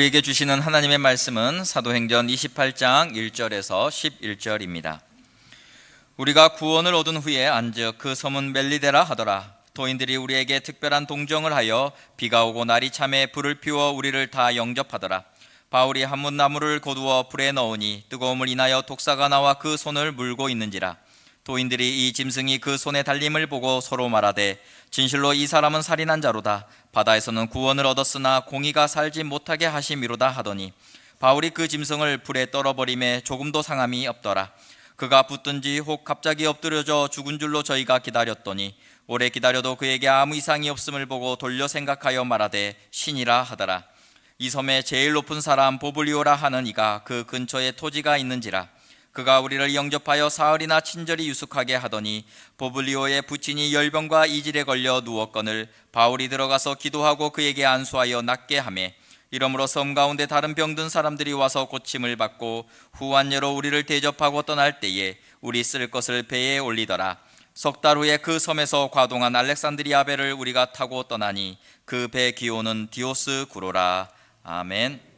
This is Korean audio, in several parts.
우리에게 주시는 하나님의 말씀은 사도행전 28장 1절에서 11절입니다. 우리가 구원을 얻은 후에 안즉 그 섬은 멜리데라 하더라. 도인들이 우리에게 특별한 동정을 하여 비가 오고 날이 참에 불을 피워 우리를 다 영접하더라. 바울이 한뭇나무를 거두어 불에 넣으니 뜨거움을 인하여 독사가 나와 그 손을 물고 있는지라. 도인들이 이 짐승이 그 손에 달림을 보고 서로 말하되 진실로 이 사람은 살인한 자로다. 바다에서는 구원을 얻었으나 공의가 살지 못하게 하심이로다 하더니 바울이 그 짐승을 불에 떨어버림에 조금도 상함이 없더라. 그가 붙든지 혹 갑자기 엎드려져 죽은 줄로 저희가 기다렸더니 오래 기다려도 그에게 아무 이상이 없음을 보고 돌려 생각하여 말하되 신이라 하더라. 이 섬의 제일 높은 사람 보블리오라 하는 이가 그 근처에 토지가 있는지라. 그가 우리를 영접하여 사흘이나 친절히 유숙하게 하더니 보블리오의 부친이 열병과 이질에 걸려 누웠거늘 바울이 들어가서 기도하고 그에게 안수하여 낫게 하매 이러므로 섬 가운데 다른 병든 사람들이 와서 고침을 받고 후한예로 우리를 대접하고 떠날 때에 우리 쓸 것을 배에 올리더라. 석 달 후에 그 섬에서 과동한 알렉산드리아 배를 우리가 타고 떠나니 그 배 기호는 디오스 구로라. 아멘.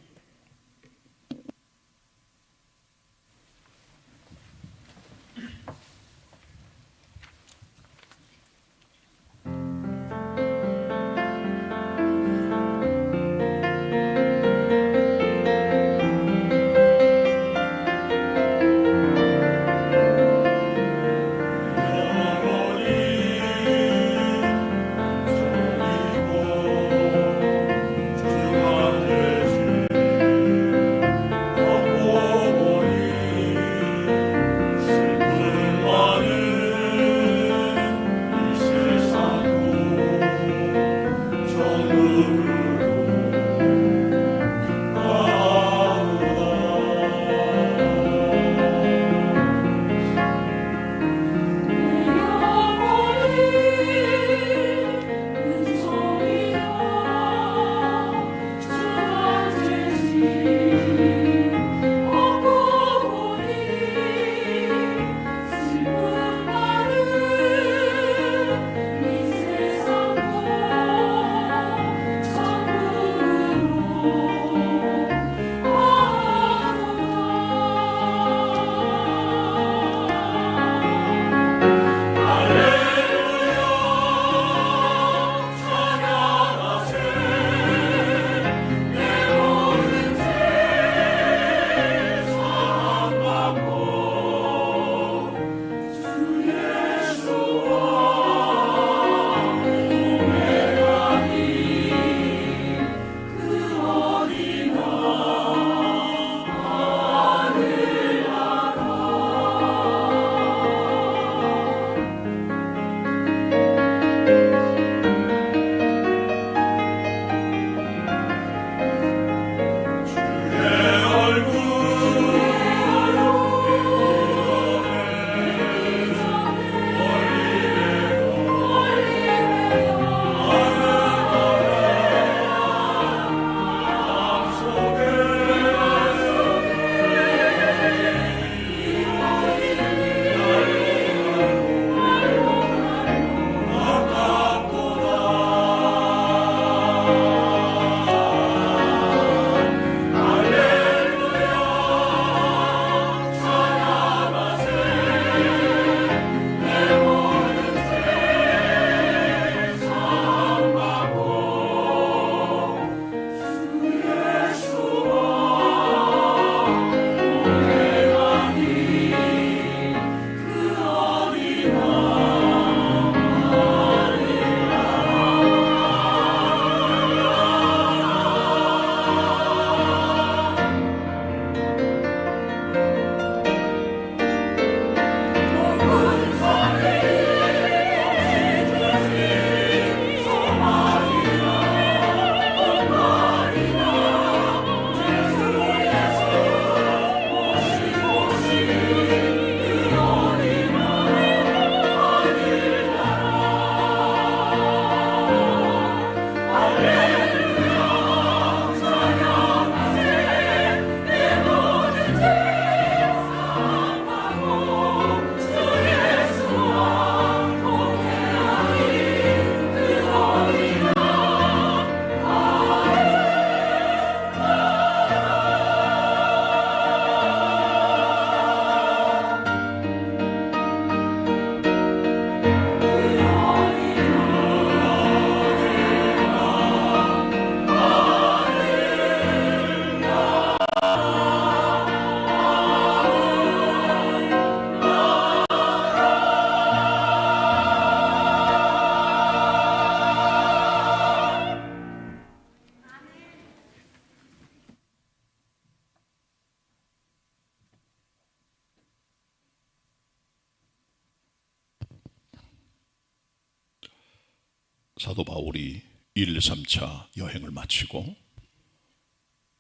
사도 바울이 1, 3차 여행을 마치고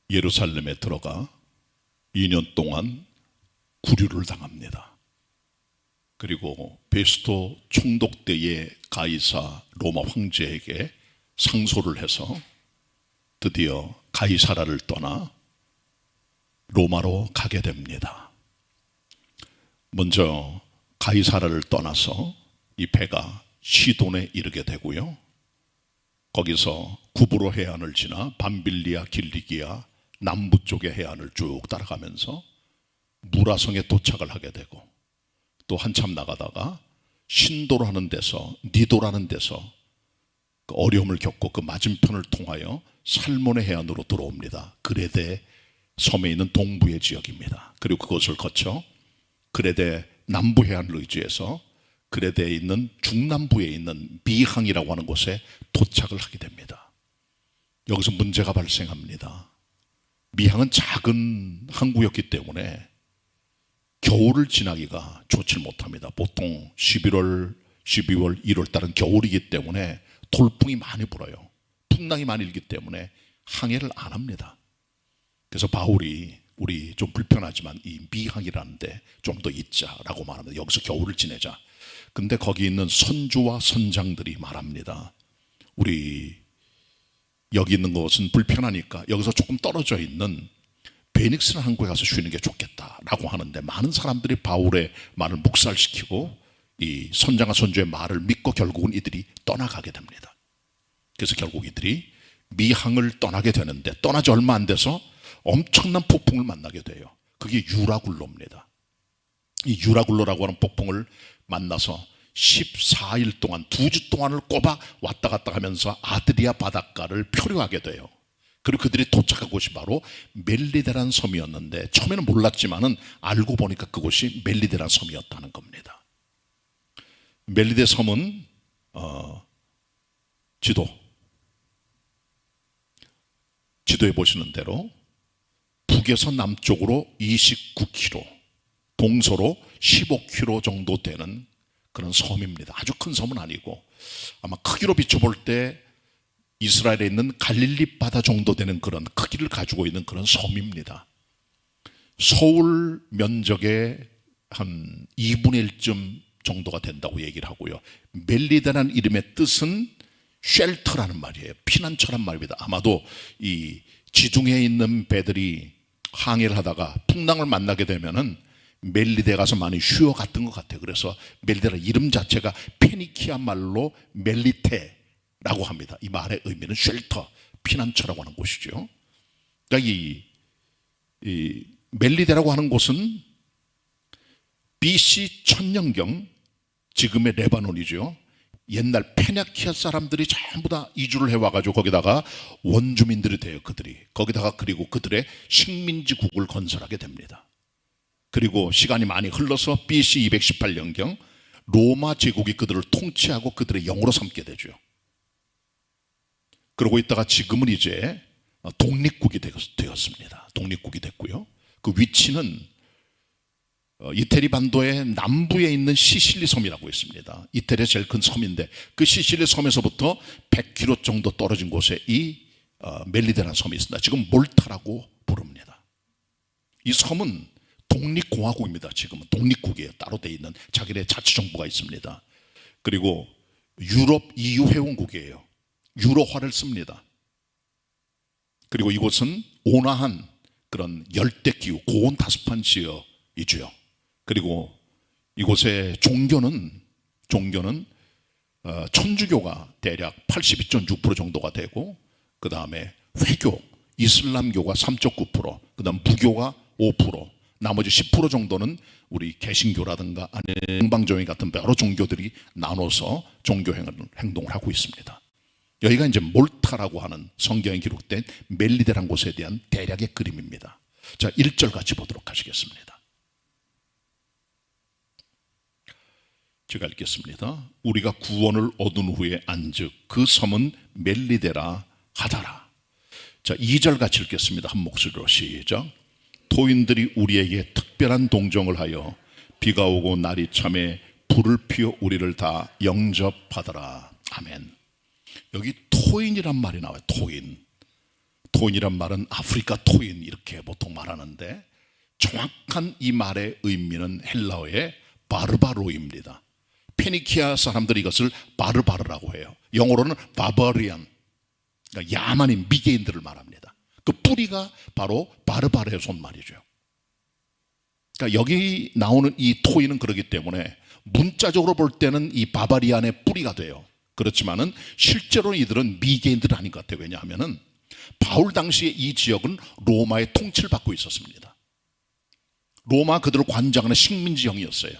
예루살렘에 들어가 2년 동안 구류를 당합니다. 그리고 베스토 총독 때의 가이사 로마 황제에게 상소를 해서 드디어 가이사라를 떠나 로마로 가게 됩니다. 먼저 가이사라를 떠나서 이 배가 시돈에 이르게 되고요. 거기서 구브로 해안을 지나 밤빌리아 길리기아 남부 쪽의 해안을 쭉 따라가면서 무라성에 도착을 하게 되고, 또 한참 나가다가 신도라는 데서, 니도라는 데서 그 어려움을 겪고 그 맞은편을 통하여 살몬의 해안으로 들어옵니다. 그레데 섬에 있는 동부의 지역입니다. 그리고 그것을 거쳐 그레데 남부 해안을 의지해서 그레데에 있는 중남부에 있는 미항이라고 하는 곳에 도착을 하게 됩니다. 여기서 문제가 발생합니다. 미항은 작은 항구였기 때문에 겨울을 지나기가 좋지 못합니다. 보통 11월, 12월, 1월 달은 겨울이기 때문에 돌풍이 많이 불어요. 풍랑이 많이 일기 때문에 항해를 안 합니다. 그래서 바울이 우리 좀 불편하지만 이 미항이라는 데 좀 더 있자라고 말합니다. 여기서 겨울을 지내자. 근데 거기 있는 선주와 선장들이 말합니다. 우리 여기 있는 것은 불편하니까 여기서 조금 떨어져 있는 베닉스라는 항구에 가서 쉬는 게 좋겠다라고 하는데, 많은 사람들이 바울의 말을 묵살시키고 이 선장과 선주의 말을 믿고 결국은 이들이 떠나가게 됩니다. 그래서 결국 이들이 미항을 떠나게 되는데, 떠나지 얼마 안 돼서 엄청난 폭풍을 만나게 돼요. 그게 유라굴로입니다. 이 유라굴로라고 하는 폭풍을 만나서 14일 동안, 2주 동안을 꼬박 왔다 갔다 하면서 아드리아 바닷가를 표류하게 돼요. 그리고 그들이 도착한 곳이 바로 멜리데라는 섬이었는데, 처음에는 몰랐지만은 알고 보니까 그곳이 멜리데라는 섬이었다는 겁니다. 멜리데 섬은 지도에 보시는 대로 북에서 남쪽으로 29km, 동서로 15km 정도 되는 그런 섬입니다. 아주 큰 섬은 아니고, 아마 크기로 비춰볼 때 이스라엘에 있는 갈릴리 바다 정도 되는 그런 크기를 가지고 있는 그런 섬입니다. 서울 면적의 한 2분의 1쯤 정도가 된다고 얘기를 하고요. 멜리다라는 이름의 뜻은 쉘터라는 말이에요. 피난처란 말입니다. 아마도 이 지중해에 있는 배들이 항해를 하다가 풍랑을 만나게 되면은 멜리데 가서 많이 쉬어갔던 것 같아요. 그래서 멜리데라 이름 자체가 페니키아 말로 멜리테라고 합니다. 이 말의 의미는 쉘터, 피난처라고 하는 곳이죠. 그러니까 이 멜리데라고 하는 곳은 BC 1000년경, 지금의 레바논이죠. 옛날 페냐키아 사람들이 전부 다 이주를 해와가지고 거기다가 원주민들이 돼요. 그들이 거기다가, 그리고 그들의 식민지국을 건설하게 됩니다. 그리고 시간이 많이 흘러서 BC 218년경 로마 제국이 그들을 통치하고 그들의 영으로 삼게 되죠. 그러고 있다가 지금은 이제 독립국이 되었습니다. 독립국이 됐고요. 그 위치는 이태리 반도의 남부에 있는 시실리 섬이라고 있습니다. 이태리의 제일 큰 섬인데, 그 시실리 섬에서부터 100km 정도 떨어진 곳에 이 멜리데라는 섬이 있습니다. 지금 몰타라고 부릅니다. 이 섬은 독립공화국입니다. 지금은 독립국이에요. 따로 돼 있는 자기네 자치정부가 있습니다. 그리고 유럽 EU 회원국이에요. 유로화를 씁니다. 그리고 이곳은 온화한 그런 열대기후, 고온 다습한 지역이죠. 그리고 이곳의 종교는 천주교가 대략 82.6% 정도가 되고, 그 다음에 회교, 이슬람교가 3.9%, 그 다음 무교가 5%, 나머지 10% 정도는 우리 개신교라든가 아니면 동방종교 같은 여러 종교들이 나눠서 종교 행동을 하고 있습니다. 여기가 이제 몰타라고 하는 성경에 기록된 멜리데라는 곳에 대한 대략의 그림입니다. 자, 1절 같이 보도록 하시겠습니다. 제가 읽겠습니다. 우리가 구원을 얻은 후에 안즉 그 섬은 멜리데라 하더라. 자, 2절 같이 읽겠습니다. 한 목소리로 시작. 도인들이 우리에게 특별한 동정을 하여 비가 오고 날이 참에 불을 피워 우리를 다 영접하더라. 아멘. 여기 토인이란 말이 나와요. 토인. 토인이란 말은 아프리카 토인 이렇게 보통 말하는데 정확한 이 말의 의미는 헬라어의 바르바로입니다. 페니키아 사람들이 이것을 바르바르라고 해요. 영어로는 바버리안, 그러니까 야만인 미개인들을 말합니다. 그 뿌리가 바로 바르바르의 손말이죠. 그러니까 여기 나오는 이 토인은 그렇기 때문에 문자적으로 볼 때는 이 바바리안의 뿌리가 돼요. 그렇지만은 실제로는 이들은 미개인들은 아닌 것 같아요. 왜냐하면은 바울 당시에 이 지역은 로마의 통치를 받고 있었습니다. 로마 그들을 관장하는 식민지형이었어요.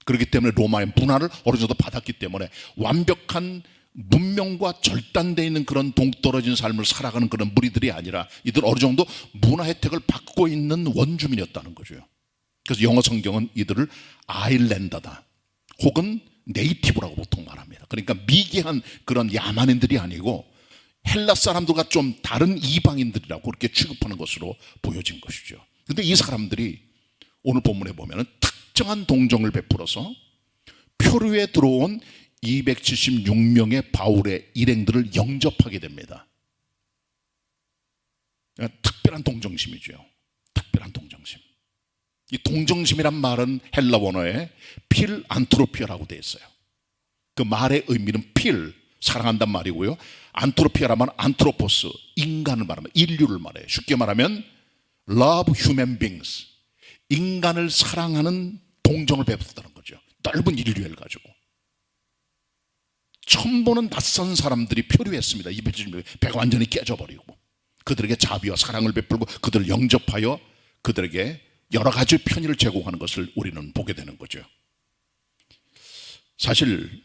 그렇기 때문에 로마의 문화를 어느 정도 받았기 때문에 완벽한 문명과 절단되어 있는 그런 동떨어진 삶을 살아가는 그런 무리들이 아니라 이들 어느 정도 문화 혜택을 받고 있는 원주민이었다는 거죠. 그래서 영어 성경은 이들을 아일랜더다 혹은 네이티브라고 보통 말합니다. 그러니까 미개한 그런 야만인들이 아니고 헬라 사람들과 좀 다른 이방인들이라고 그렇게 취급하는 것으로 보여진 것이죠. 그런데 이 사람들이 오늘 본문에 보면 특정한 동정을 베풀어서 표류에 들어온 276명의 바울의 일행들을 영접하게 됩니다. 특별한 동정심이죠. 특별한 동정심. 이 동정심이란 말은 헬라 원어에 필 안트로피아라고 되어 있어요. 그 말의 의미는 필, 사랑한단 말이고요. 안트로피아라면 안트로포스, 인간을 말하면 인류를 말해요. 쉽게 말하면 love human beings, 인간을 사랑하는 동정을 베풀었다는 거죠. 넓은 인류를 가지고. 처음 보는 낯선 사람들이 표류했습니다. 이 배가 완전히 깨져버리고 그들에게 자비와 사랑을 베풀고 그들을 영접하여 그들에게 여러 가지 편의를 제공하는 것을 우리는 보게 되는 거죠. 사실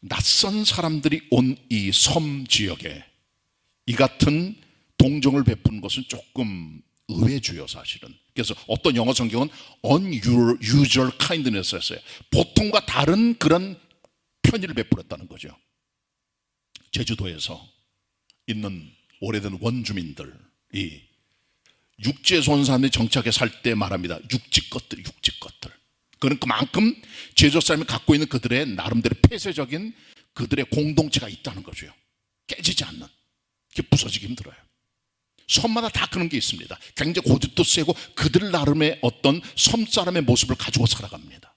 낯선 사람들이 온 이 섬 지역에 이 같은 동정을 베푸는 것은 조금 의외주요 사실은. 그래서 어떤 영어 성경은 unusual kindness를 했어요. 보통과 다른 그런 편의를 베풀었다는 거죠. 제주도에서 있는 오래된 원주민들이 육지에서 온 사람들이 정착해 살 때 말합니다. 육지 것들. 그는 그만큼 제주도 사람이 갖고 있는 그들의 나름대로 폐쇄적인 그들의 공동체가 있다는 거죠. 깨지지 않는. 그게 부서지기 힘들어요. 섬마다 다 그런 게 있습니다. 굉장히 고집도 세고 그들 나름의 어떤 섬 사람의 모습을 가지고 살아갑니다.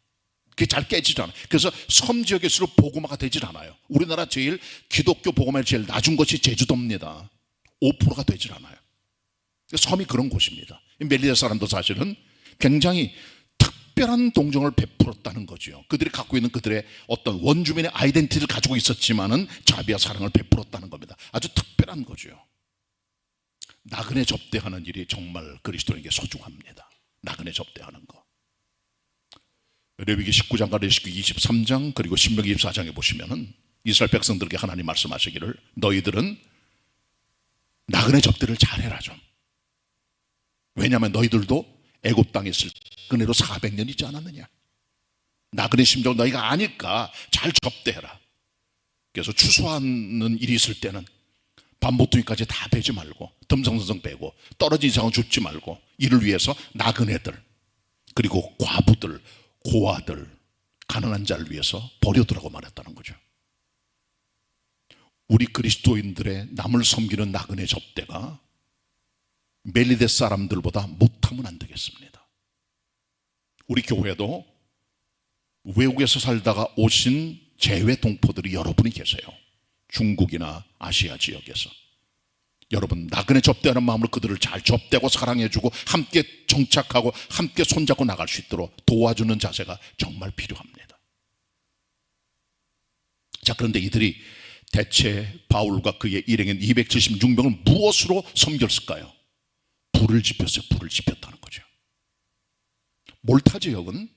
그게 잘 깨지지 않아요. 그래서 섬 지역일수록 복음화가 되질 않아요. 우리나라 제일 기독교 복음화를 제일 낮은 것이 제주도입니다. 5%가 되질 않아요. 섬이 그런 곳입니다. 멜리데 사람도 사실은 굉장히 특별한 동정을 베풀었다는 거죠. 그들이 갖고 있는 그들의 어떤 원주민의 아이덴티티를 가지고 있었지만은 자비와 사랑을 베풀었다는 겁니다. 아주 특별한 거죠. 나그네 접대하는 일이 정말 그리스도인에게 소중합니다. 나그네 접대하는 거. 레위기 19장과 레위기 23장 그리고 신명기 24장에 보시면은 이스라엘 백성들에게 하나님 말씀하시기를 너희들은 나그네 접대를 잘해라 좀. 왜냐하면 너희들도 애굽 땅에 있을 그네로 400년 있지 않았느냐. 나그네 심정 너희가 아니까 잘 접대해라. 그래서 추수하는 일이 있을 때는 밤모퉁이까지 다 베지 말고 덤성덤성 베고 떨어진 이상은 줍지 말고 이를 위해서 나그네들 그리고 과부들 고아들 가난한 자를 위해서 버려두라고 말했다는 거죠. 우리 그리스도인들의 남을 섬기는 나그네 접대가 멜리데 사람들보다 못하면 안 되겠습니다. 우리 교회도 외국에서 살다가 오신 재외 동포들이 여러분이 계세요. 중국이나 아시아 지역에서. 여러분 나그네 접대하는 마음으로 그들을 잘 접대하고 사랑해주고 함께 정착하고 함께 손잡고 나갈 수 있도록 도와주는 자세가 정말 필요합니다. 자, 그런데 이들이 대체 바울과 그의 일행인 276명을 무엇으로 섬겼을까요? 불을 지폈어요. 불을 지폈다는 거죠. 몰타 지역은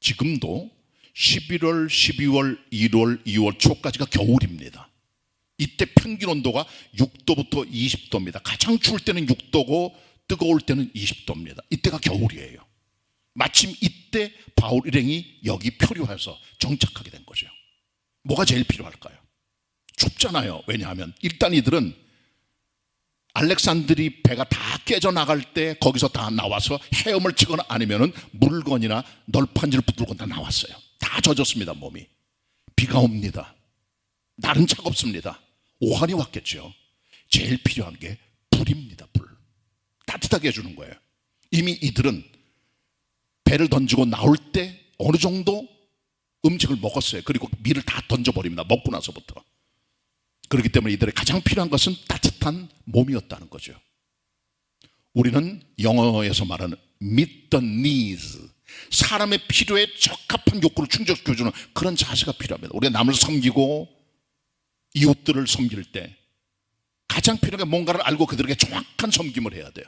지금도 11월, 12월, 1월, 2월 초까지가 겨울입니다. 이때 평균 온도가 6도부터 20도입니다. 가장 추울 때는 6도고 뜨거울 때는 20도입니다. 이때가 겨울이에요. 마침 이때 바울 일행이 여기 표류해서 정착하게 된 거죠. 뭐가 제일 필요할까요? 춥잖아요. 왜냐하면 일단 이들은 알렉산드리 배가 다 깨져나갈 때 거기서 다 나와서 헤엄을 치거나 아니면 물건이나 널판지를 붙들고 다 나왔어요. 다 젖었습니다. 몸이. 비가 옵니다. 날은 차갑습니다. 오한이 왔겠죠. 제일 필요한 게 불입니다. 불. 따뜻하게 해주는 거예요. 이미 이들은 배를 던지고 나올 때 어느 정도 음식을 먹었어요. 그리고 밀을 다 던져버립니다. 먹고 나서부터. 그렇기 때문에 이들의 가장 필요한 것은 따뜻한 몸이었다는 거죠. 우리는 영어에서 말하는 meet the needs, 사람의 필요에 적합한 욕구를 충족시켜주는 그런 자세가 필요합니다. 우리가 남을 섬기고 이웃들을 섬길 때 가장 필요한 게 뭔가를 알고 그들에게 정확한 섬김을 해야 돼요.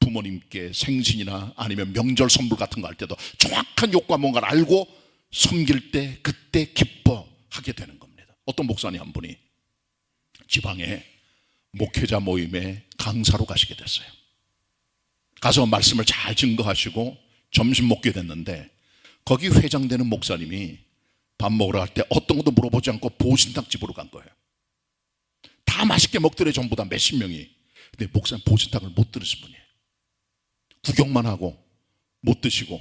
부모님께 생신이나 아니면 명절 선물 같은 거 할 때도 정확한 욕구와 뭔가를 알고 섬길 때 그때 기뻐하게 되는 겁니다. 어떤 목사님 한 분이 지방에 목회자 모임에 강사로 가시게 됐어요. 가서 말씀을 잘 증거하시고 점심 먹게 됐는데 거기 회장되는 목사님이 밥 먹으러 갈 때 어떤 것도 물어보지 않고 보신탕집으로 간 거예요. 다 맛있게 먹더래 전부 다 몇십 명이. 근데 목사님 보신탕을 못 들으신 분이에요. 구경만 하고 못 드시고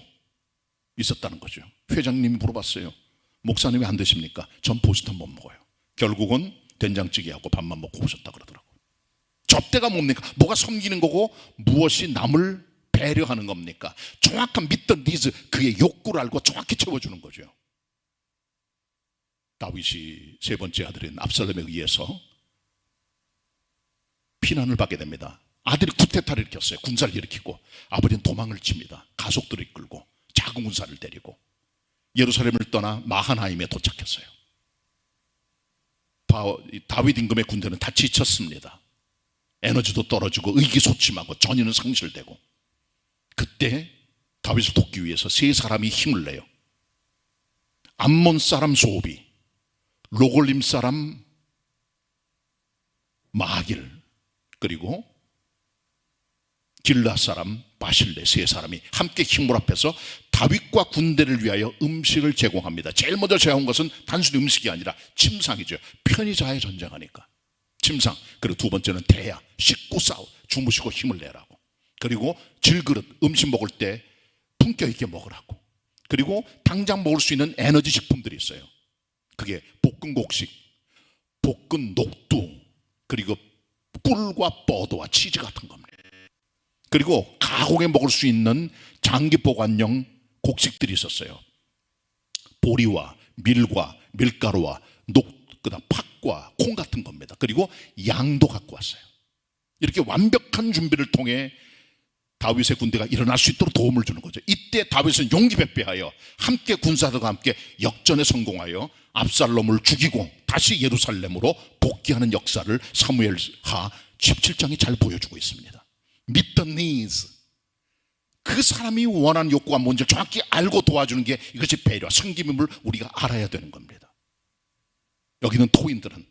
있었다는 거죠. 회장님이 물어봤어요. 목사님이 안 드십니까? 전 보신탕 못 먹어요. 결국은 된장찌개하고 밥만 먹고 오셨다 그러더라고요. 접대가 뭡니까? 뭐가 섬기는 거고 무엇이 남을 배려하는 겁니까? 정확한 믿던 니즈, 그의 욕구를 알고 정확히 채워주는 거죠. 다윗이 세 번째 아들인 압살롬에 의해서 피난을 받게 됩니다. 아들이 쿠데타를 일으켰어요. 군사를 일으키고 아버지는 도망을 칩니다. 가속들을 이끌고 작은 군사를 데리고 예루살렘을 떠나 마하나임에 도착했어요. 다윗 임금의 군대는 다 지쳤습니다. 에너지도 떨어지고 의기소침하고 전의는 상실되고 그때 다윗을 돕기 위해서 세 사람이 힘을 내요. 암몬 사람 소비, 로골림 사람 마길, 그리고 길라 사람 바실레, 세 사람이 함께 힘을 합해서 다윗과 군대를 위하여 음식을 제공합니다. 제일 먼저 제공한 것은 단순히 음식이 아니라 침상이죠. 편의자에 전쟁하니까 침상. 그리고 두 번째는 대야, 씻고 싸우, 주무시고 힘을 내라고. 그리고 질그릇, 음식 먹을 때 품격 있게 먹으라고. 그리고 당장 먹을 수 있는 에너지 식품들이 있어요. 그게 볶은 곡식, 볶은 녹두, 그리고 꿀과 버드와 치즈 같은 겁니다. 그리고 가공해 먹을 수 있는 장기 보관용 곡식들이 있었어요. 보리와 밀과 밀가루와 그다음 팥과 콩 같은 겁니다. 그리고 양도 갖고 왔어요. 이렇게 완벽한 준비를 통해 다윗의 군대가 일어날 수 있도록 도움을 주는 거죠. 이때 다윗은 용기백배하여 함께 군사들과 함께 역전에 성공하여 압살롬을 죽이고 다시 예루살렘으로 복귀하는 역사를 사무엘하 17장이 잘 보여주고 있습니다. Meet the needs. 그 사람이 원하는 욕구가 뭔지 정확히 알고 도와주는 게 이것이 배려, 섬김임을 우리가 알아야 되는 겁니다. 여기는 토인들은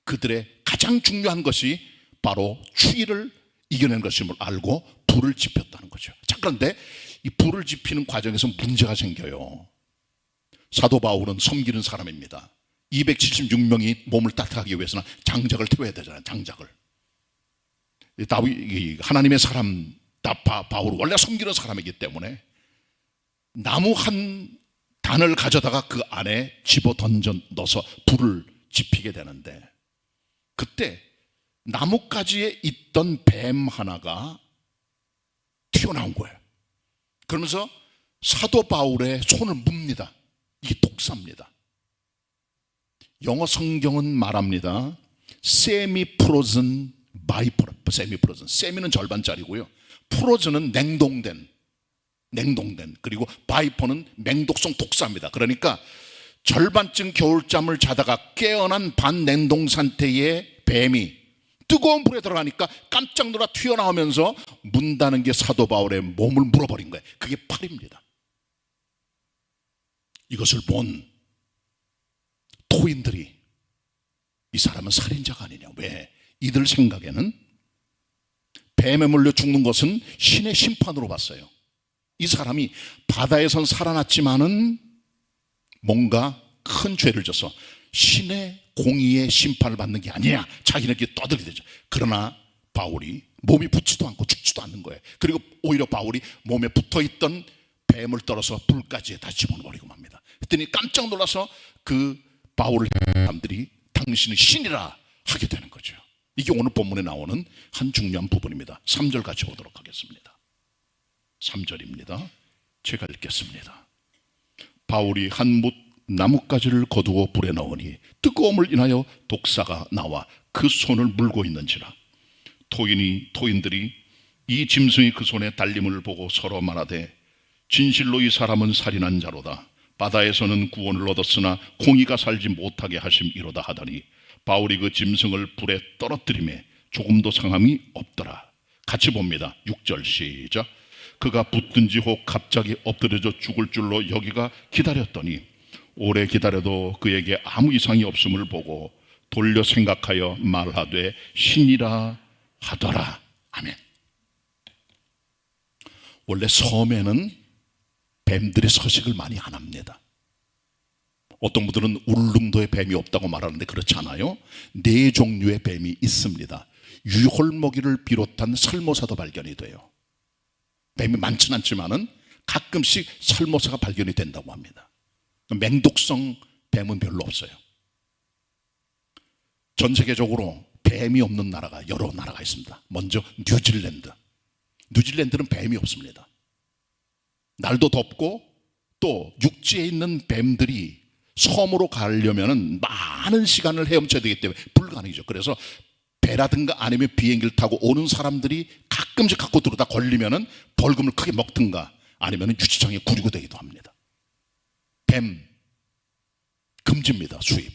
그들의 가장 중요한 것이 바로 추위를 이겨낸 것임을 알고 불을 지폈다는 거죠. 자, 그런데 이 불을 지피는 과정에서 문제가 생겨요. 사도 바울은 섬기는 사람입니다. 276명이 몸을 따뜻하게 위해서는 장작을 태워야 되잖아요. 장작을. 다윗, 하나님의 사람 바울은 원래 섬기는 사람이기 때문에 나무 한 단을 가져다가 그 안에 집어 던져 넣어서 불을 지피게 되는데 그때 나뭇가지에 있던 뱀 하나가 튀어나온 거예요. 그러면서 사도 바울의 손을 뭅니다. 이게 독사입니다. 영어 성경은 말합니다. 세미-프로즌 바이퍼, 세미-프로즌. 세미는 절반짜리고요. 프로즌은 냉동된 그리고 바이퍼는 맹독성 독사입니다. 그러니까 절반쯤 겨울잠을 자다가 깨어난 반냉동 상태의 뱀이 뜨거운 불에 들어가니까 깜짝 놀라 튀어나오면서 문다는 게 사도 바울의 몸을 물어버린 거예요. 그게 팔입니다. 이것을 본 토인들이 이 사람은 살인자가 아니냐. 왜? 이들 생각에는 뱀에 물려 죽는 것은 신의 심판으로 봤어요. 이 사람이 바다에선 살아났지만은 뭔가 큰 죄를 져서 신의 공의의 심판을 받는 게 아니냐, 자기네끼리 떠들게 되죠. 그러나 바울이 몸이 붙지도 않고 죽지도 않는 거예요. 그리고 오히려 바울이 몸에 붙어있던 뱀을 떨어서 불까지 다시 집어넣어버리고 맙니다. 그랬더니 깜짝 놀라서 그 바울을 사람들이 당신은 신이라 하게 되는 거죠. 이게 오늘 본문에 나오는 한 중요한 부분입니다. 3절 같이 보도록 하겠습니다. 3절입니다. 제가 읽겠습니다. 바울이 한 뭇 나뭇가지를 거두어 불에 넣으니 뜨거움을 인하여 독사가 나와 그 손을 물고 있는지라. 토인들이 이 짐승이 그 손에 달림을 보고 서로 말하되 진실로 이 사람은 살인한 자로다. 바다에서는 구원을 얻었으나 공의가 살지 못하게 하심이로다 하더니 바울이 그 짐승을 불에 떨어뜨리매 조금도 상함이 없더라. 같이 봅니다. 6절 시작. 그가 붙든지 혹 갑자기 엎드려져 죽을 줄로 여기가 기다렸더니 오래 기다려도 그에게 아무 이상이 없음을 보고 돌려 생각하여 말하되 신이라 하더라. 아멘. 원래 섬에는 뱀들이 서식을 많이 안 합니다. 어떤 분들은 울릉도에 뱀이 없다고 말하는데 그렇지 않아요. 4종류의 뱀이 있습니다. 유홀먹이를 비롯한 살모사도 발견이 돼요. 뱀이 많지는 않지만은 가끔씩 살모사가 발견이 된다고 합니다. 맹독성 뱀은 별로 없어요. 전 세계적으로 뱀이 없는 나라가 여러 나라가 있습니다. 먼저 뉴질랜드. 뉴질랜드는 뱀이 없습니다. 날도 덥고 또 육지에 있는 뱀들이 섬으로 가려면 많은 시간을 헤엄쳐야 되기 때문에 불가능이죠. 그래서 배라든가 아니면 비행기를 타고 오는 사람들이 가끔씩 갖고 들어다 걸리면은 벌금을 크게 먹든가 아니면 유치장에 구류가 되기도 합니다. 뱀 금지입니다. 수입.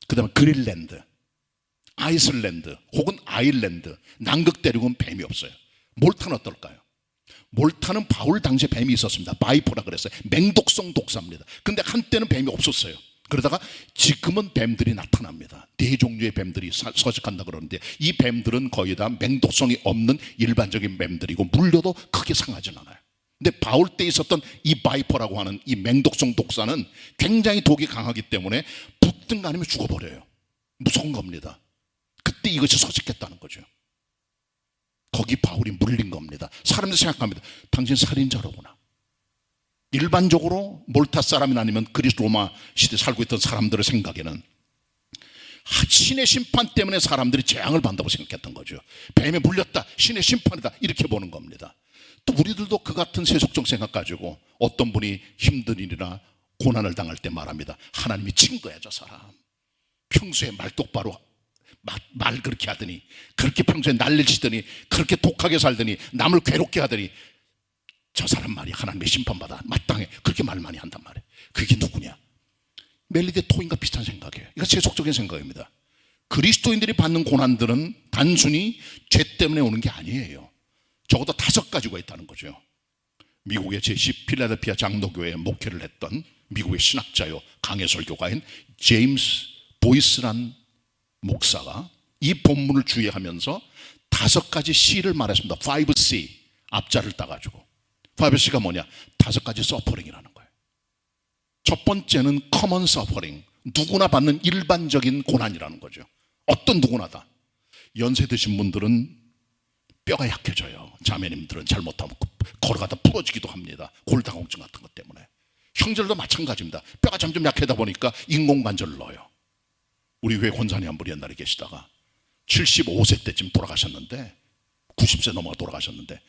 그 다음에 그린랜드, 아이슬란드 혹은 아일랜드, 남극 대륙은 뱀이 없어요. 몰타는 어떨까요? 몰타는 바울 당시에 뱀이 있었습니다. 바이퍼라 그랬어요. 맹독성 독사입니다. 근데 한때는 뱀이 없었어요. 그러다가 지금은 뱀들이 나타납니다. 4종류의 뱀들이 서식한다 그러는데 이 뱀들은 거의 다 맹독성이 없는 일반적인 뱀들이고 물려도 크게 상하진 않아요. 근데 바울 때 있었던 이 바이퍼라고 하는 이 맹독성 독사는 굉장히 독이 강하기 때문에 붙든가 아니면 죽어버려요. 무서운 겁니다. 그때 이것이 서식했다는 거죠. 거기 바울이 물린 겁니다. 사람들이 생각합니다. 당신 살인자로구나. 일반적으로 몰타 사람이나 아니면 그리스 로마 시대에 살고 있던 사람들의 생각에는 신의 심판 때문에 사람들이 재앙을 받는다고 생각했던 거죠. 뱀에 물렸다, 신의 심판이다, 이렇게 보는 겁니다. 또 우리들도 그 같은 세속적 생각 가지고 어떤 분이 힘든 일이나 고난을 당할 때 말합니다. 하나님이 친 거야, 저 사람. 평소에 말 똑바로 말 그렇게 하더니, 그렇게 평소에 난리를 치더니, 그렇게 독하게 살더니, 남을 괴롭게 하더니 저 사람 말이 하나님의 심판받아 마땅해. 그렇게 말 많이 한단 말이에요. 그게 누구냐? 멜리데 토인과 비슷한 생각이에요. 이거 세속적인 생각입니다. 그리스도인들이 받는 고난들은 단순히 죄 때문에 오는 게 아니에요. 적어도 5가지가 있다는 거죠. 미국의 제10 필라델피아 장로교회에 목회를 했던 미국의 신학자요 강해 설교가인 제임스 보이스란 목사가 이 본문을 주의하면서 5가지 C를 말했습니다. 5C 앞자를 따가지고 5C가 뭐냐? 5가지 서퍼링이라는 거예요. 첫 번째는 common suffering, 누구나 받는 일반적인 고난이라는 거죠. 어떤 누구나다. 연세 드신 분들은 뼈가 약해져요. 자매님들은 잘못하면 걸어가다 부러지기도 합니다. 골다공증 같은 것 때문에. 형제들도 마찬가지입니다. 뼈가 점점 약하다 보니까 인공관절을 넣어요. 우리 교회 권사님 한 분이 옛날에 계시다가 75세 때쯤 돌아가셨는데 90세 넘어가 돌아가셨는데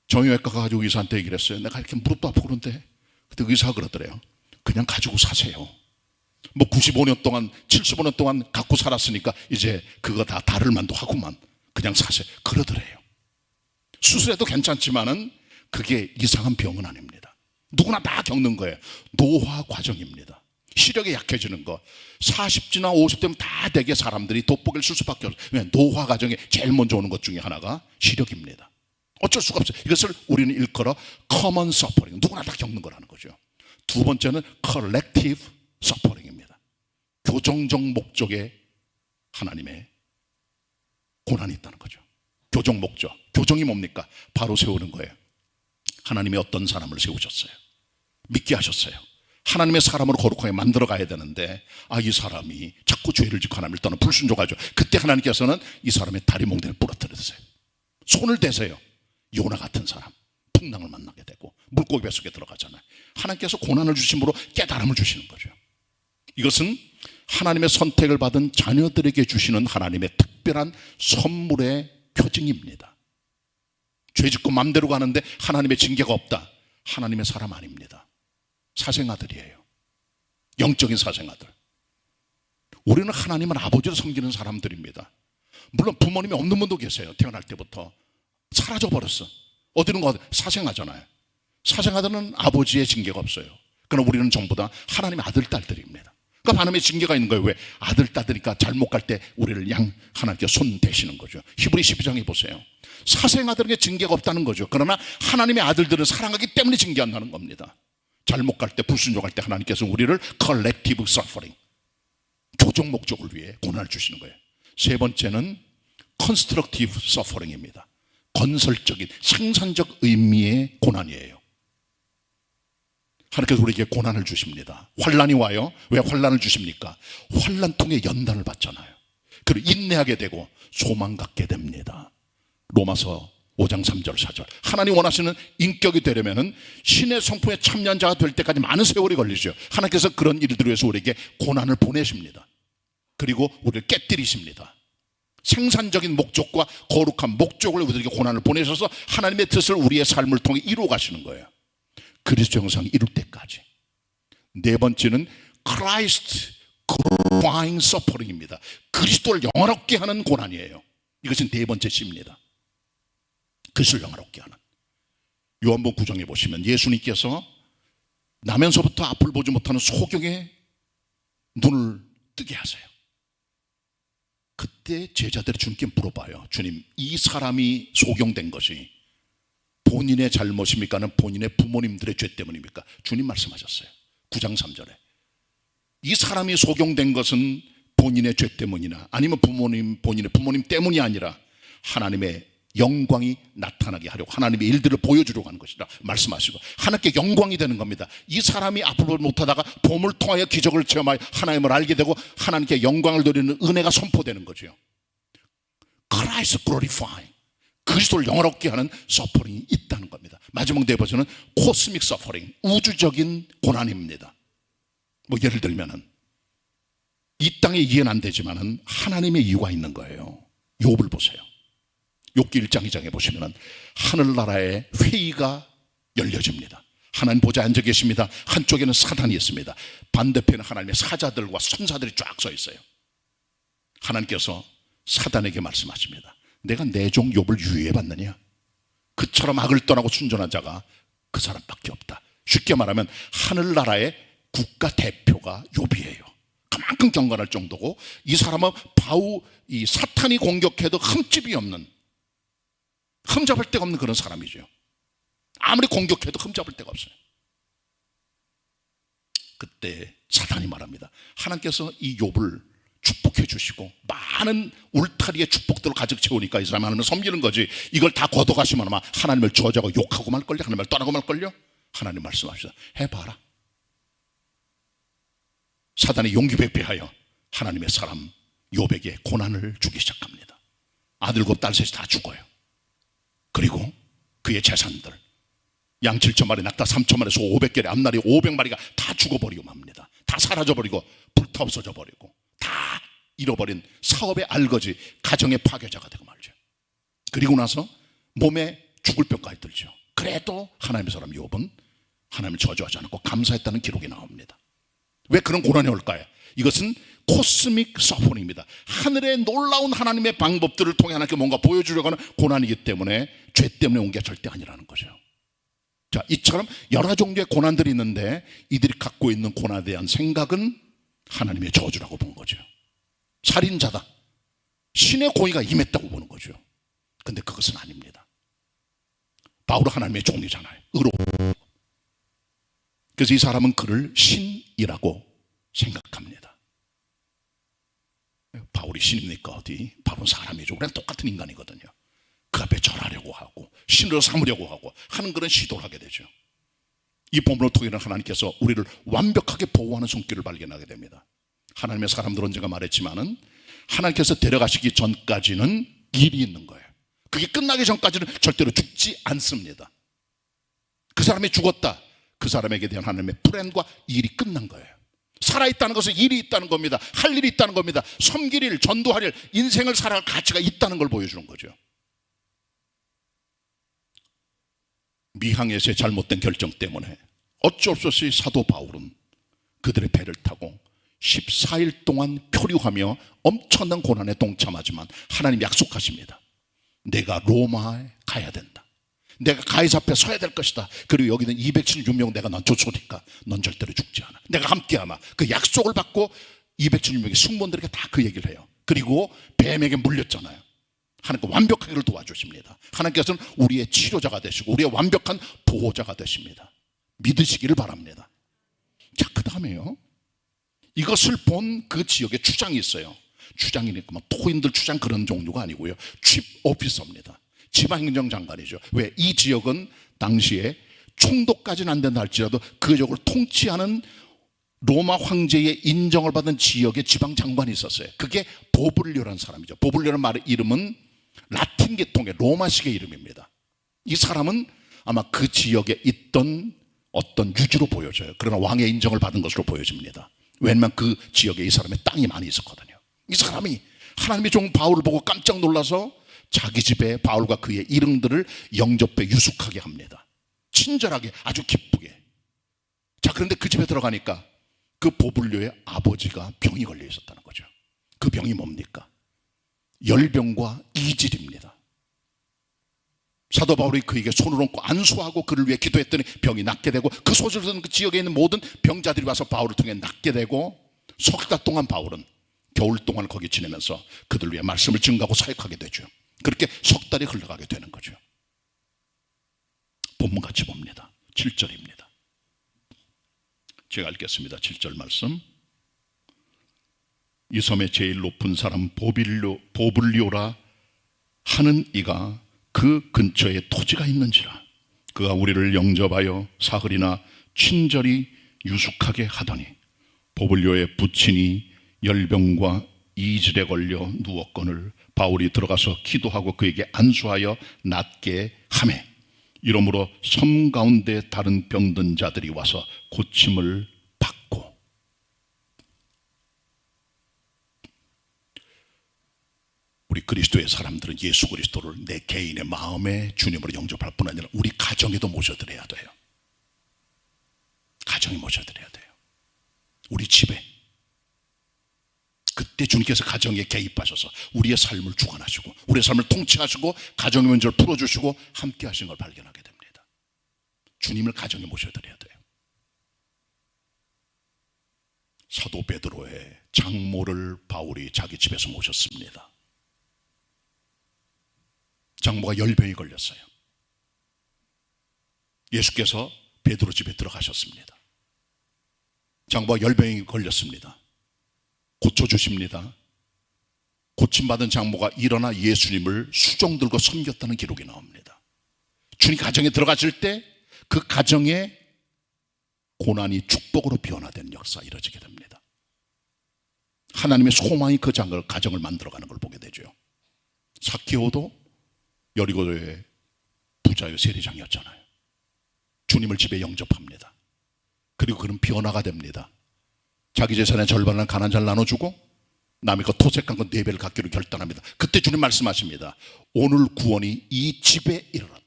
정형외과 가가지고 의사한테 얘기를 했어요. 내가 이렇게 무릎도 아프고 그런데 그때 의사가 그러더래요. 그냥 가지고 사세요. 뭐 95년 동안 75년 동안 갖고 살았으니까 이제 그거 다 다를 만도 하고만 그냥 사세요. 그러더래요. 수술해도 괜찮지만은 그게 이상한 병은 아닙니다. 누구나 다 겪는 거예요. 노화 과정입니다. 시력이 약해지는 거 40지나 50대면 다 되게 사람들이 돋보기를 쓸 수밖에 없어요. 왜냐하면 노화 과정에 제일 먼저 오는 것 중에 하나가 시력입니다. 어쩔 수가 없어요. 이것을 우리는 일컬어 common suffering, 누구나 다 겪는 거라는 거죠. 두 번째는 collective suffering입니다. 교정적 목적의 하나님의 고난이 있다는 거죠. 교정 목적, 교정이 뭡니까? 바로 세우는 거예요. 하나님이 어떤 사람을 세우셨어요. 믿게 하셨어요. 하나님의 사람으로 거룩하게 만들어 가야 되는데 이 사람이 자꾸 죄를 짓고 하나님을 떠나 불순종하죠. 그때 하나님께서는 이 사람의 다리 몽둥이를 부러뜨리세요. 손을 대세요. 요나 같은 사람 풍랑을 만나게 되고 물고기 뱃속에 들어가잖아요. 하나님께서 고난을 주심으로 깨달음을 주시는 거죠. 이것은 하나님의 선택을 받은 자녀들에게 주시는 하나님의 특별한 선물의 표징입니다. 죄짓고 맘대로 가는데 하나님의 징계가 없다. 하나님의 사람 아닙니다. 사생아들이에요. 영적인 사생아들. 우리는 하나님을 아버지로 섬기는 사람들입니다. 물론 부모님이 없는 분도 계세요. 태어날 때부터 사라져버렸어. 어디는 가 사생아잖아요. 사생아들은 아버지의 징계가 없어요. 그러나 우리는 전부 다 하나님의 아들, 딸들입니다. 그러니까 하나님의 징계가 있는 거예요. 왜? 아들, 딸들이니까 잘못 갈 때 우리를 하나님께 손 대시는 거죠. 히브리 12장에 보세요. 사생아들에게 징계가 없다는 거죠. 그러나 하나님의 아들들은 사랑하기 때문에 징계한다는 겁니다. 잘못 갈 때, 불순종할 때 하나님께서 우리를 collective suffering, 교정 목적을 위해 고난을 주시는 거예요. 세 번째는 constructive suffering입니다. 건설적인 생산적 의미의 고난이에요. 하나님께서 우리에게 고난을 주십니다. 환난이 와요. 왜 환난을 주십니까? 환난 통해 연단을 받잖아요. 그리고 인내하게 되고 소망 갖게 됩니다. 로마서 5장 3절 4절. 하나님 원하시는 인격이 되려면 신의 성품에 참여한 자가 될 때까지 많은 세월이 걸리죠. 하나님께서 그런 일들을 위해서 우리에게 고난을 보내십니다. 그리고 우리를 깨뜨리십니다. 생산적인 목적과 거룩한 목적을 우리에게 고난을 보내셔서 하나님의 뜻을 우리의 삶을 통해 이루어 가시는 거예요. 그리스도 형상을 이룰 때까지. 네 번째는 Christ glorifying suffering입니다. 그리스도를 영화롭게 하는 고난이에요. 이것은 네 번째 C입니다. 그리스도를 영화롭게 하는. 요한복음 9장에 보시면 예수님께서 나면서부터 앞을 보지 못하는 소경의 눈을 뜨게 하세요. 그때 제자들이 주님께 물어봐요. 주님, 이 사람이 소경된 것이 본인의 잘못입니까? 아니면 본인의 부모님들의 죄 때문입니까? 주님 말씀하셨어요. 9장 3절에. 이 사람이 소경된 것은 본인의 죄 때문이나 아니면 본인의 부모님 때문이 아니라 하나님의 영광이 나타나게 하려고 하나님의 일들을 보여주려고 하는 것이다 말씀하시고, 하나님께 영광이 되는 겁니다. 이 사람이 앞으로 못하다가 봄을 통하여 기적을 체험하여 하나님을 알게 되고 하나님께 영광을 드리는 은혜가 선포되는 거죠. Christ glorifying, 그리스도를 영화롭게 하는 서퍼링이 있다는 겁니다. 마지막 네 번째는 코스믹 서퍼링, 우주적인 고난입니다. 뭐 예를 들면은 이 땅에 이해는 안 되지만은 하나님의 이유가 있는 거예요. 욥을 보세요. 욥기 1장 2장에 보시면은 하늘나라의 회의가 열려집니다. 하나님 보좌에 앉아 계십니다. 한쪽에는 사단이 있습니다. 반대편에 하나님의 사자들과 천사들이 쫙 서 있어요. 하나님께서 사단에게 말씀하십니다. 내가 내 종 욥을 유예해 봤느냐? 그처럼 악을 떠나고 순전한 자가 그 사람밖에 없다. 쉽게 말하면 하늘나라의 국가 대표가 욥이에요. 그만큼 경건할 정도고, 이 사람은 이 사탄이 공격해도 흠집이 없는, 흠잡을 데가 없는 그런 사람이죠. 아무리 공격해도 흠잡을 데가 없어요. 그때 사탄이 말합니다. 하나님께서 이 욥을 축복해 주시고 많은 울타리의 축복들을 가득 채우니까 이 사람이 하나님을 섬기는 거지, 이걸 다 걷어가시면 아마 하나님을 저주하고 욕하고 말걸요? 하나님을 떠나고 말걸요? 하나님 말씀하시다. 해봐라. 사단이 용기 백배하여 하나님의 사람 욥에게 고난을 주기 시작합니다. 아들과 딸 셋이 다 죽어요. 그리고 그의 재산들, 양 7,000마리, 낙타 3,000마리, 소 500개리, 앞날이 500마리가 다 죽어버리고 맙니다. 다 사라져버리고 불타 없어져 버리고 다 잃어버린 사업의 알거지, 가정의 파괴자가 되고 말죠. 그리고 나서 몸에 죽을 병까지 들죠. 그래도 하나님의 사람 욥은 하나님을 저주하지 않고 감사했다는 기록이 나옵니다. 왜 그런 고난이 올까요? 이것은 코스믹 서포닝입니다. 하늘의 놀라운 하나님의 방법들을 통해 하나님께 뭔가 보여주려고 하는 고난이기 때문에 죄 때문에 온 게 절대 아니라는 거죠. 자, 이처럼 여러 종류의 고난들이 있는데 이들이 갖고 있는 고난에 대한 생각은 하나님의 저주라고 보는 거죠. 살인자다, 신의 고의가 임했다고 보는 거죠. 근데 그것은 아닙니다. 바울은 하나님의 종이잖아요. 의로워. 그래서 이 사람은 그를 신이라고 생각합니다. 바울이 신입니까? 어디? 바울은 사람이죠. 우리랑 똑같은 인간이거든요. 그 앞에 절하려고 하고 신으로 삼으려고 하고 하는 그런 시도를 하게 되죠. 이 본문을 통해서 하나님께서 우리를 완벽하게 보호하는 손길을 발견하게 됩니다. 하나님의 사람들은 제가 말했지만은 하나님께서 데려가시기 전까지는 일이 있는 거예요. 그게 끝나기 전까지는 절대로 죽지 않습니다. 그 사람이 죽었다, 그 사람에게 대한 하나님의 플랜과 일이 끝난 거예요. 살아있다는 것은 일이 있다는 겁니다. 할 일이 있다는 겁니다. 섬길 일, 전도할 일, 인생을 살아갈 가치가 있다는 걸 보여주는 거죠. 미항에서의 잘못된 결정 때문에 어쩔 수 없이 사도 바울은 그들의 배를 타고 14일 동안 표류하며 엄청난 고난에 동참하지만 하나님 약속하십니다. 내가 로마에 가야 된다. 내가 가이사 앞에 서야 될 것이다. 그리고 여기는 276명 내가 넌 쫓아오니까 넌 절대로 죽지 않아. 내가 함께하마. 그 약속을 받고 276명의 승무원들에게 다 그 얘기를 해요. 그리고 뱀에게 물렸잖아요. 하나님께 완벽하게 그를 도와주십니다. 하나님께서는 우리의 치료자가 되시고 우리의 완벽한 보호자가 되십니다. 믿으시기를 바랍니다. 자, 그 다음에요, 이것을 본 그 지역에 추장이 있어요. 추장이니까 토인들 추장 그런 종류가 아니고요, 칩 오피서입니다. 지방행정장관이죠. 왜? 이 지역은 당시에 총독까지는 안 된다 할지라도 그 지역을 통치하는 로마 황제의 인정을 받은 지역의 지방장관이 있었어요. 그게 보블리오라는 사람이죠. 보블리오라는 말의 이름은 라틴 계통의 로마식의 이름입니다. 이 사람은 아마 그 지역에 있던 어떤 유지로 보여져요. 그러나 왕의 인정을 받은 것으로 보여집니다. 왜냐하면 그 지역에 이 사람의 땅이 많이 있었거든요. 이 사람이 하나님의 종 바울을 보고 깜짝 놀라서 자기 집에 바울과 그의 일행들을 영접해 유숙하게 합니다. 친절하게, 아주 기쁘게. 자, 그런데 그 집에 들어가니까 그 보블리오의 아버지가 병이 걸려 있었다는 거죠. 그 병이 뭡니까? 열병과 이질입니다. 사도 바울이 그에게 손을 얹고 안수하고 그를 위해 기도했더니 병이 낫게 되고, 그 소식을 듣는 그 지역에 있는 모든 병자들이 와서 바울을 통해 낫게 되고, 석 달 동안 바울은 겨울 동안 거기 지내면서 그들 위해 말씀을 증거하고 사역하게 되죠. 그렇게 석 달이 흘러가게 되는 거죠. 본문같이 봅니다. 7절입니다. 제가 읽겠습니다. 7절 말씀. 이 섬의 제일 높은 사람 보블리오라 하는 이가 그 근처에 토지가 있는지라 그가 우리를 영접하여 사흘이나 친절히 유숙하게 하더니 보블리오의 부친이 열병과 이질에 걸려 누웠거늘 바울이 들어가서 기도하고 그에게 안수하여 낫게 하매 이러므로 섬 가운데 다른 병든 자들이 와서 고침을 받고. 우리 그리스도의 사람들은 예수 그리스도를 내 개인의 마음의 주님으로 영접할 뿐 아니라 우리 가정에도 모셔드려야 돼요. 가정에 모셔드려야 돼요. 우리 집에. 그때 주님께서 가정에 개입하셔서 우리의 삶을 주관하시고 우리의 삶을 통치하시고 가정의 문제를 풀어주시고 함께 하신 걸 발견하게 됩니다. 주님을 가정에 모셔드려야 돼요. 사도 베드로의 장모를 바울이 자기 집에서 모셨습니다. 장모가 열병이 걸렸어요. 예수께서 베드로 집에 들어가셨습니다. 장모가 열병이 걸렸습니다. 고쳐주십니다. 고침받은 장모가 일어나 예수님을 수종 들고 섬겼다는 기록이 나옵니다. 주님 가정에 들어가실 때 그 가정에 고난이 축복으로 변화된 역사 이루어지게 됩니다. 하나님의 소망이 그 가정을 만들어가는 걸 보게 되죠. 삭개오도 여리고의 부자의 세리장이었잖아요. 주님을 집에 영접합니다. 그리고 그는 변화가 됩니다. 자기 재산의 절반을 가난한 자를 나눠주고 남의 것 토색한 것 4배를 갖기로 결단합니다. 그때 주님 말씀하십니다. 오늘 구원이 이 집에 이르렀다.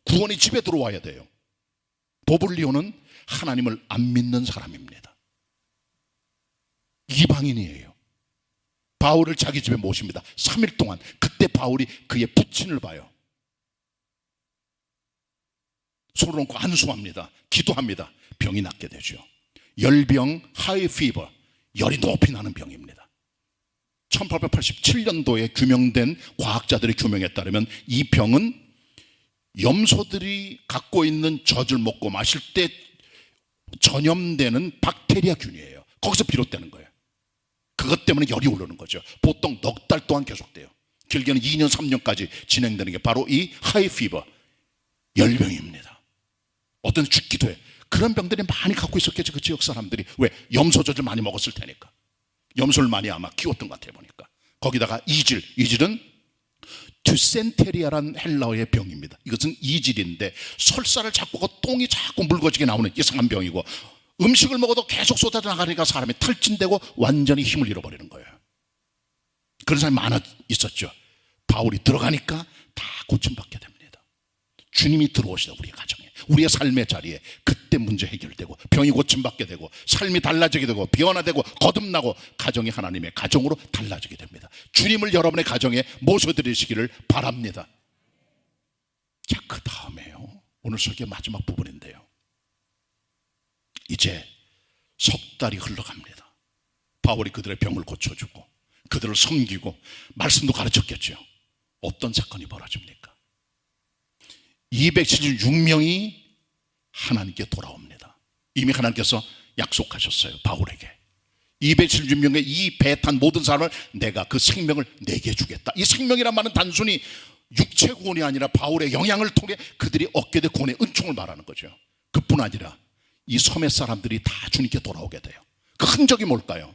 구원이 집에 들어와야 돼요. 보블리오는 하나님을 안 믿는 사람입니다. 이방인이에요. 바울을 자기 집에 모십니다. 3일 동안. 그때 바울이 그의 부친을 봐요. 손을 얹고 안수합니다. 기도합니다. 병이 낫게 되죠. 열병, 하이 피버, 열이 높이 나는 병입니다. 1887년도에 규명된 과학자들의 규명에 따르면 이 병은 염소들이 갖고 있는 젖을 먹고 마실 때 전염되는 박테리아균이에요. 거기서 비롯되는 거예요. 그것 때문에 열이 오르는 거죠. 보통 넉 달 동안 계속돼요. 길게는 2년, 3년까지 진행되는 게 바로 이 하이 피버, 열병입니다. 어떤 죽기도 해. 그런 병들이 많이 갖고 있었겠죠. 그 지역 사람들이. 왜? 염소젖을 많이 먹었을 테니까. 염소를 많이 아마 키웠던 것 같아요 보니까. 거기다가 이질은 듀센테리아란 헬라어의 병입니다. 이것은 이질인데 설사를 자꾸 똥이 자꾸 묽어지게 나오는 이상한 병이고 음식을 먹어도 계속 쏟아져 나가니까 사람이 탈진되고 완전히 힘을 잃어버리는 거예요. 그런 사람이 많아 있었죠. 바울이 들어가니까 다 고침받게 됩니다. 주님이 들어오시다 우리 가정에, 우리의 삶의 자리에 그때 문제 해결되고 병이 고침받게 되고 삶이 달라지게 되고 변화되고 거듭나고 가정이 하나님의 가정으로 달라지게 됩니다. 주님을 여러분의 가정에 모셔드리시기를 바랍니다. 자, 그 다음에요, 오늘 설교의 마지막 부분인데요, 이제 석 달이 흘러갑니다. 바울이 그들의 병을 고쳐주고 그들을 섬기고 말씀도 가르쳤겠죠. 어떤 사건이 벌어집니까? 276명이 하나님께 돌아옵니다. 이미 하나님께서 약속하셨어요. 바울에게 276명의 이 배 탄 모든 사람을 내가 그 생명을 내게 주겠다. 이 생명이란 말은 단순히 육체 구원이 아니라 바울의 영향을 통해 그들이 얻게 될 구원의 은총을 말하는 거죠. 그뿐 아니라 이 섬의 사람들이 다 주님께 돌아오게 돼요. 그 흔적이 뭘까요?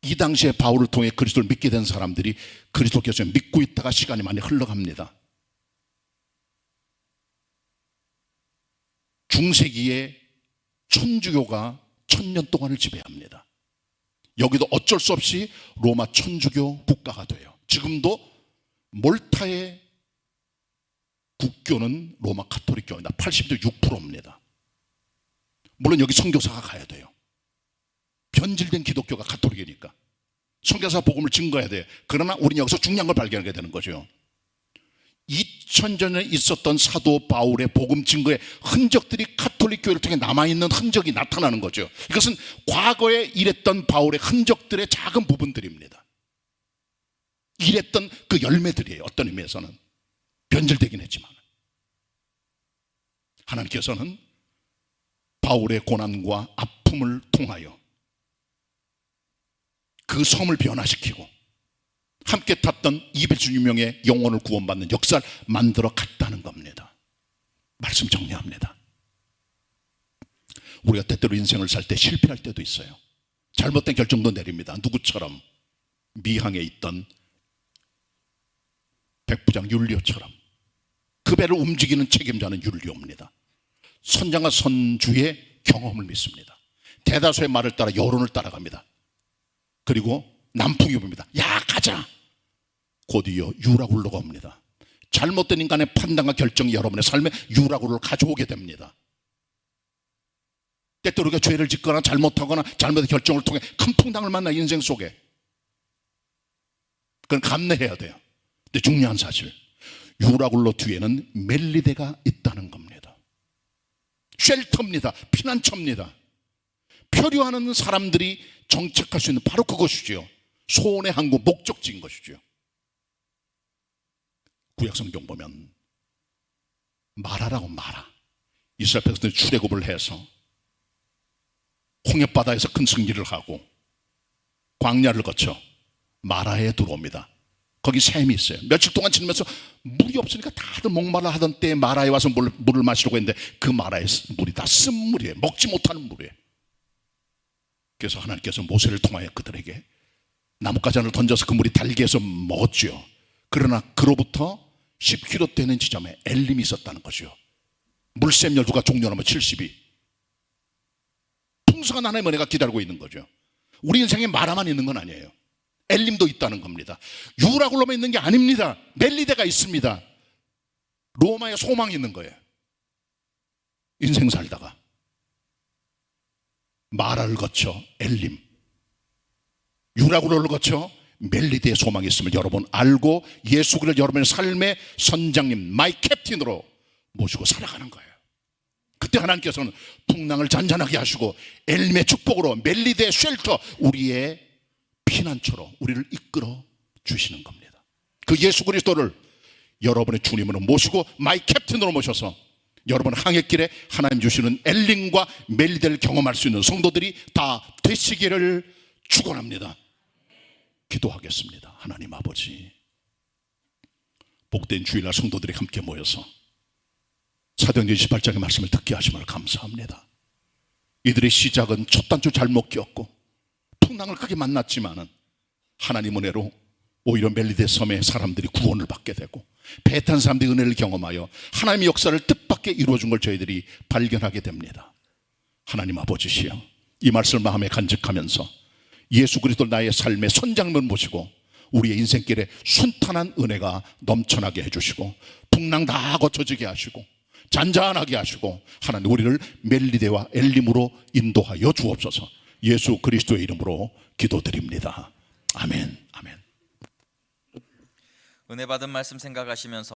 이 당시에 바울을 통해 그리스도를 믿게 된 사람들이 그리스도께서 믿고 있다가 시간이 많이 흘러갑니다. 중세기에 천주교가 1000년 동안을 지배합니다. 여기도 어쩔 수 없이 로마 천주교 국가가 돼요. 지금도 몰타의 국교는 로마 가톨릭교입니다. 86%입니다. 물론 여기 선교사가 가야 돼요. 변질된 기독교가 가톨릭이니까 선교사 복음을 증거해야 돼요. 그러나 우리는 여기서 중요한 걸 발견하게 되는 거죠. 2000년에 있었던 사도 바울의 복음 증거의 흔적들이 가톨릭 교회를 통해 남아있는 흔적이 나타나는 거죠. 이것은 과거에 일했던 바울의 흔적들의 작은 부분들입니다. 일했던 그 열매들이에요. 어떤 의미에서는 변질되긴 했지만 하나님께서는 바울의 고난과 아픔을 통하여 그 섬을 변화시키고 함께 탔던 216명의 영혼을 구원받는 역사를 만들어 갔다는 겁니다. 말씀 정리합니다. 우리가 때때로 인생을 살 때 실패할 때도 있어요. 잘못된 결정도 내립니다. 누구처럼? 미항에 있던 백부장 율리오처럼. 그 배를 움직이는 책임자는 율리오입니다. 선장과 선주의 경험을 믿습니다. 대다수의 말을 따라 여론을 따라갑니다. 그리고 남풍이 봅니다. 야, 가자. 곧이어 유라굴로가 옵니다. 잘못된 인간의 판단과 결정이 여러분의 삶에 유라굴로를 가져오게 됩니다. 때때로 우리가 죄를 짓거나 잘못하거나 잘못된 결정을 통해 큰 풍당을 만나 인생 속에. 그건 감내해야 돼요. 근데 중요한 사실, 유라굴로 뒤에는 멜리데가 있다는 겁니다. 쉘터입니다. 피난처입니다. 표류하는 사람들이 정착할 수 있는 바로 그것이죠. 소원의 항구, 목적지인 것이죠. 구약성경 보면 마라라고 마라, 이스라엘 백성들이 출애굽을 해서 홍해바다에서 큰 승리를 하고 광야를 거쳐 마라에 들어옵니다. 거기 샘이 있어요. 며칠 동안 지내면서 물이 없으니까 다들 목말라 하던 때에 마라에 와서 물을 마시려고 했는데 그 마라의 물이 다 쓴물이에요. 먹지 못하는 물이에요. 그래서 하나님께서 모세를 통하여 그들에게 나뭇가지를 던져서 그 물이 달게 해서 먹었죠. 그러나 그로부터 10km 되는 지점에 엘림이 있었다는 거죠. 물샘 열두가 종료하면 70이. 풍성한 하나님의 은혜가 기다리고 있는 거죠. 우리 인생에 마라만 있는 건 아니에요. 엘림도 있다는 겁니다. 유라굴로만 있는 게 아닙니다. 멜리데가 있습니다. 로마에 소망이 있는 거예요. 인생 살다가 마라를 거쳐 엘림, 유라굴로를 거쳐 멜리데의 소망이 있음을 여러분 알고 예수 그리스도를 여러분의 삶의 선장님, 마이 캡틴으로 모시고 살아가는 거예요. 그때 하나님께서는 풍랑을 잔잔하게 하시고 엘림의 축복으로 멜리데의 쉘터, 우리의 피난처로 우리를 이끌어 주시는 겁니다. 그 예수 그리스도를 여러분의 주님으로 모시고 마이 캡틴으로 모셔서 여러분 항해길에 하나님 주시는 엘림과 멜리데를 경험할 수 있는 성도들이 다 되시기를 축원합니다. 기도하겠습니다. 하나님 아버지, 복된 주일날 성도들이 함께 모여서 사도행전 28장의 말씀을 듣게 하심을 감사합니다. 이들의 시작은 첫 단추 잘못 끼었고 풍랑을 크게 만났지만은 하나님 은혜로 오히려 멜리데 섬의 사람들이 구원을 받게 되고 배 탄 사람들이 은혜를 경험하여 하나님의 역사를 뜻밖의 이루어준 걸 저희들이 발견하게 됩니다. 하나님 아버지시여, 이 말씀을 마음에 간직하면서 예수 그리스도 나의 삶의 선장면 모시고 우리의 인생길에 순탄한 은혜가 넘쳐나게 해주시고 풍랑 다 거쳐지게 하시고 잔잔하게 하시고 하나님 우리를 멜리데와 엘림으로 인도하여 주옵소서. 예수 그리스도의 이름으로 기도드립니다. 아멘. 아멘. 은혜 받은 말씀 생각하시면서